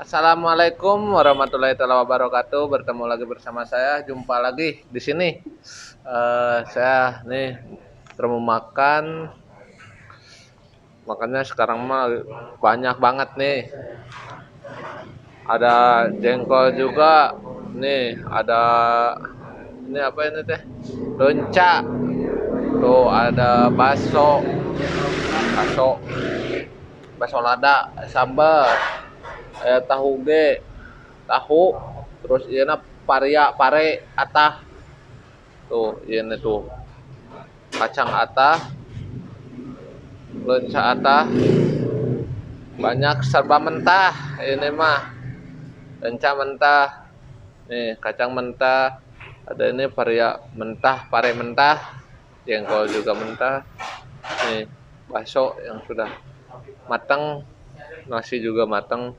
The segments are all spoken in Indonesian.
Assalamualaikum warahmatullahi wabarakatuh. Bertemu lagi bersama saya. Jumpa lagi di sini. Saya nih mau makan. Makanya sekarang mah banyak banget nih. Ada jengkol juga. Nih ada ini apa ini teh? Donca. Tuh ada bakso, bakso lada, sambal, tahu ge, tahu, terus ieu pare atah. Tuh, ini tuh kacang atah, lenca atah, banyak serba mentah ini mah. Lenca mentah, nih kacang mentah, ada ini mentah, pare mentah, jengkol juga mentah. Nih bakso yang sudah matang, nasi juga matang.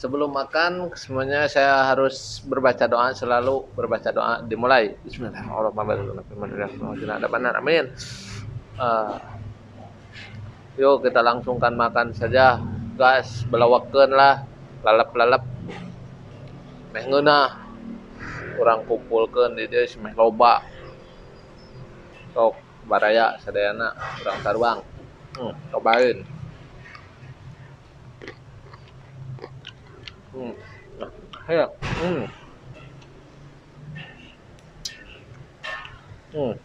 Sebelum makan semuanya saya harus berbaca doa, selalu berbaca doa dimulai. Bismillahirrahmanirrahim. Ada benar, amin. Uh, Yuk kita langsungkan makan saja. Gas belawakeun lah, lalap-lalap. Meh ngeunah. Urang kumpulkeun di dieu meh loba. Sok baraya sadayana urang saruang. Cobain. Nah, ayo. Hmm.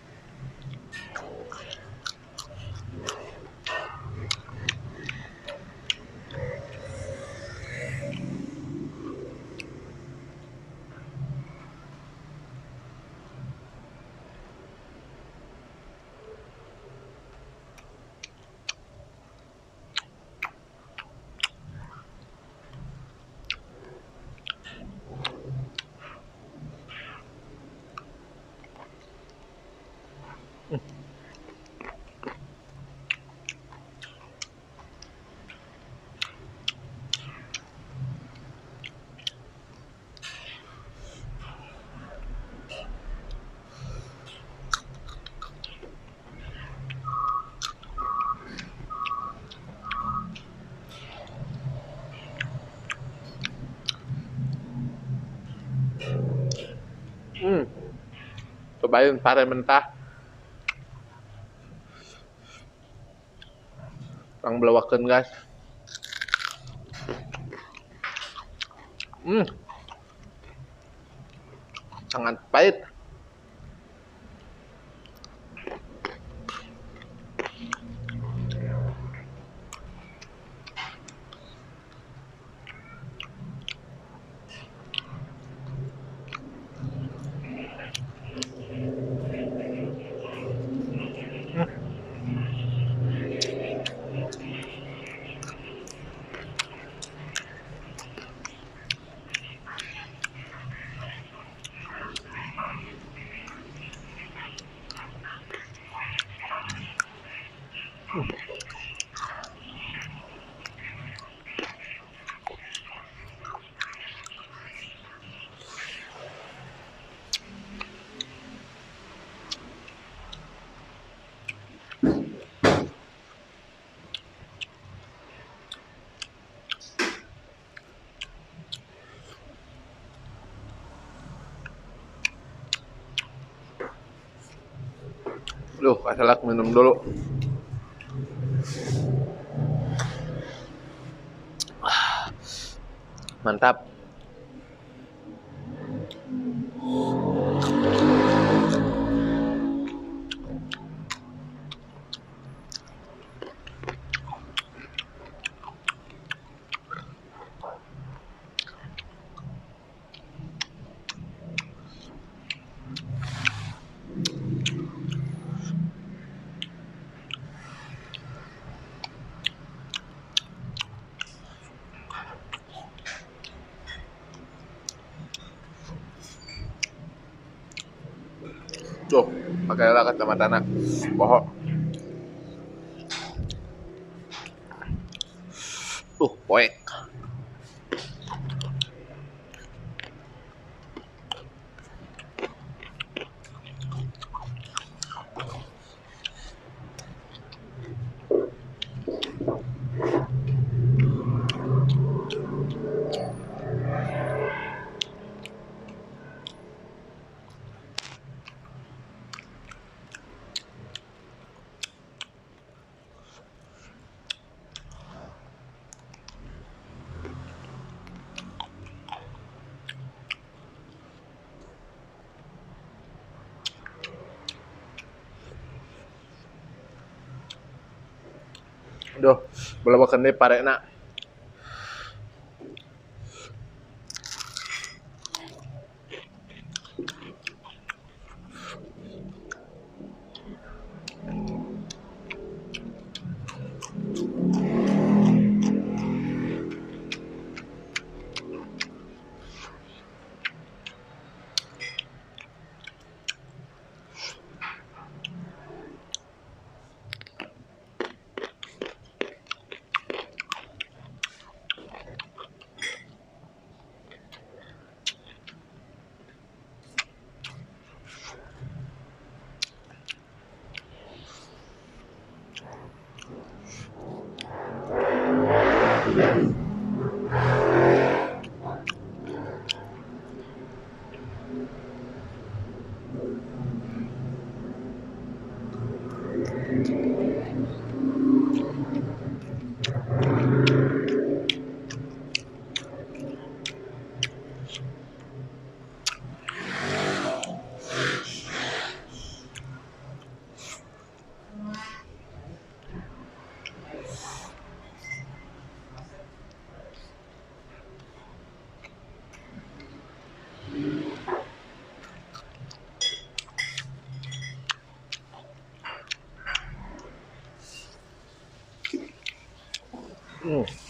Cobain pare mentah. Kang belawakeun guys. Sangat pahit. Duh, kasalak minum dulu. Mantap. Tuh, pakailah kacamata bohong. Poek. Duh, belawakan deh pare nak.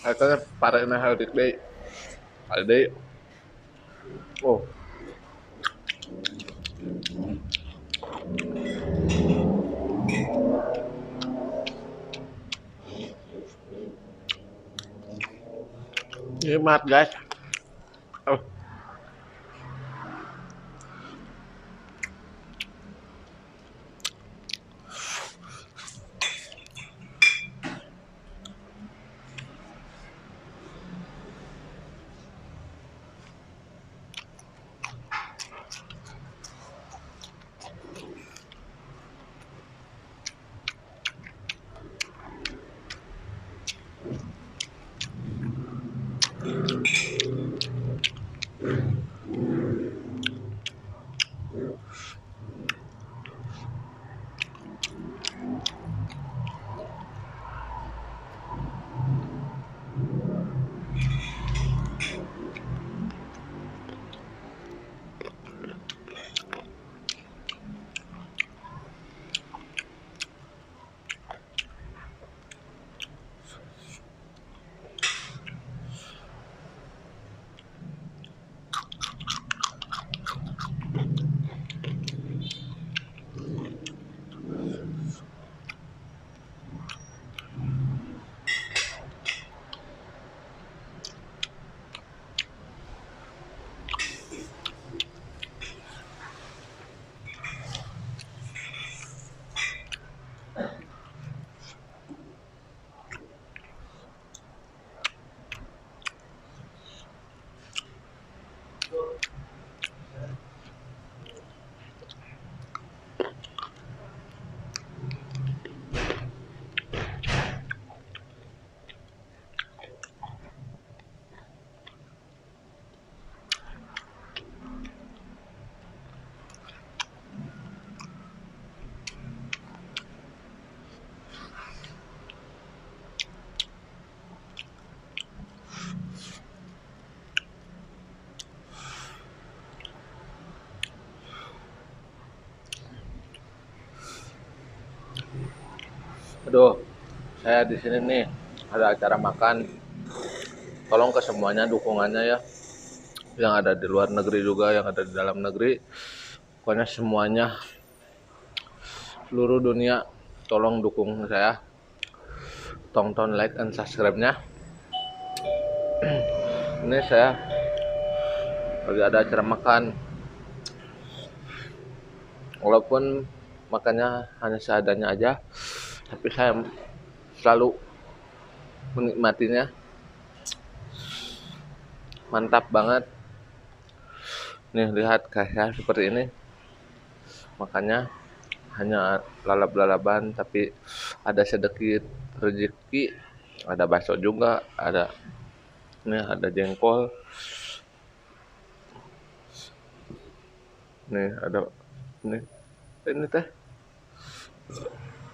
Katanya pare na haldik deh. Alde. Oh, nikmat guys. Oh, aduh, saya di sini nih ada acara makan. Tolong ke semuanya dukungannya ya. Yang ada di luar negeri juga, yang ada di dalam negeri. Pokoknya semuanya, seluruh dunia, tolong dukung saya. Tonton, like, and subscribe-nya. Ini saya lagi ada acara makan. Walaupun makannya hanya seadanya aja, tapi saya selalu menikmatinya. Mantap banget. Nih lihat kayak seperti ini. Makannya hanya lalap-lalapan, tapi ada sedikit rezeki. Ada bakso juga, ada nih ada jengkol. Nih ada ini teh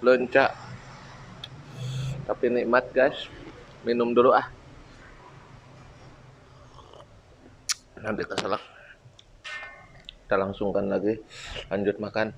lencak. tapi nikmat guys. Minum dulu ah, nanti keselak. Kita langsungkan lagi, lanjut makan.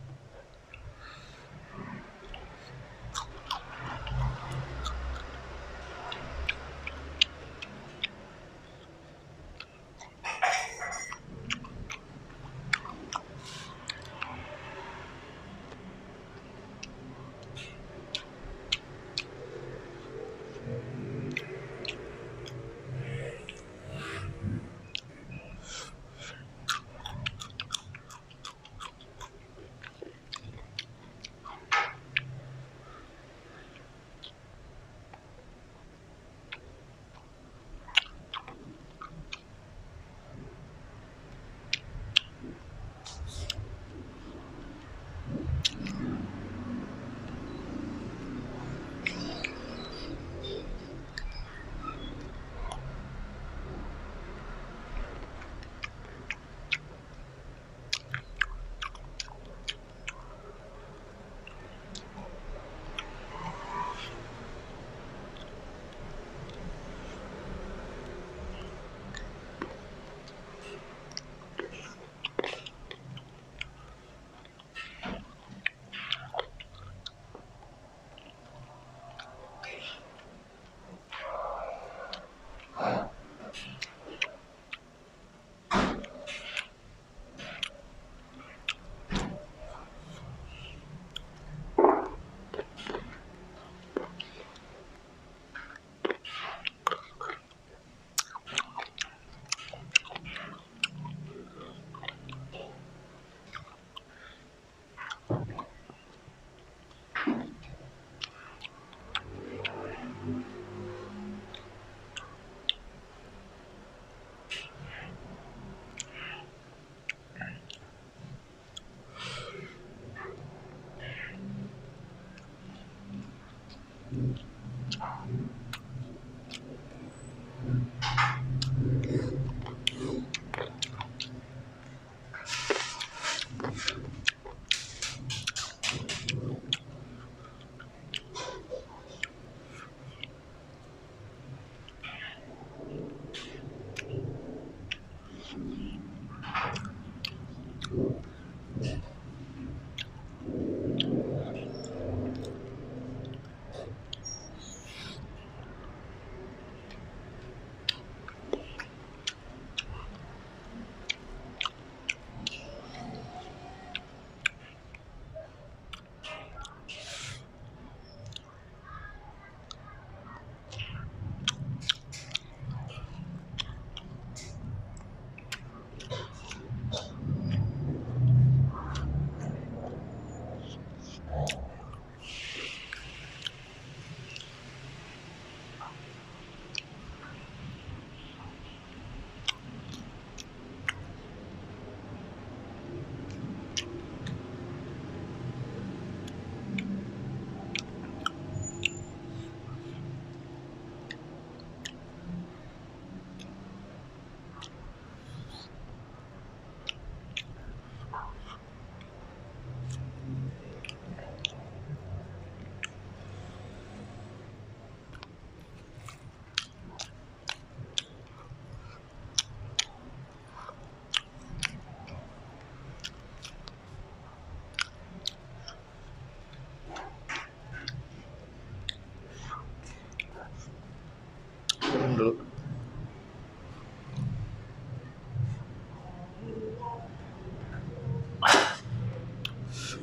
Dulu.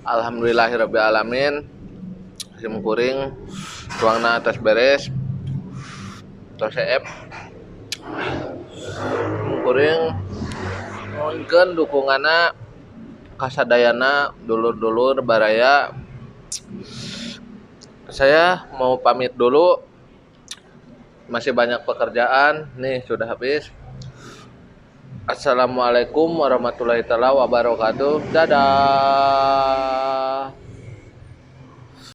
Alhamdulillahirrabbilalamin. Sim kuring ruangna atas beres tos CF kuring mohonkeun dukunganna kasadayana dulur-dulur baraya. Saya mau pamit dulu, masih banyak pekerjaan nih, sudah habis. Assalamualaikum warahmatullahi wabarakatuh. Dadah.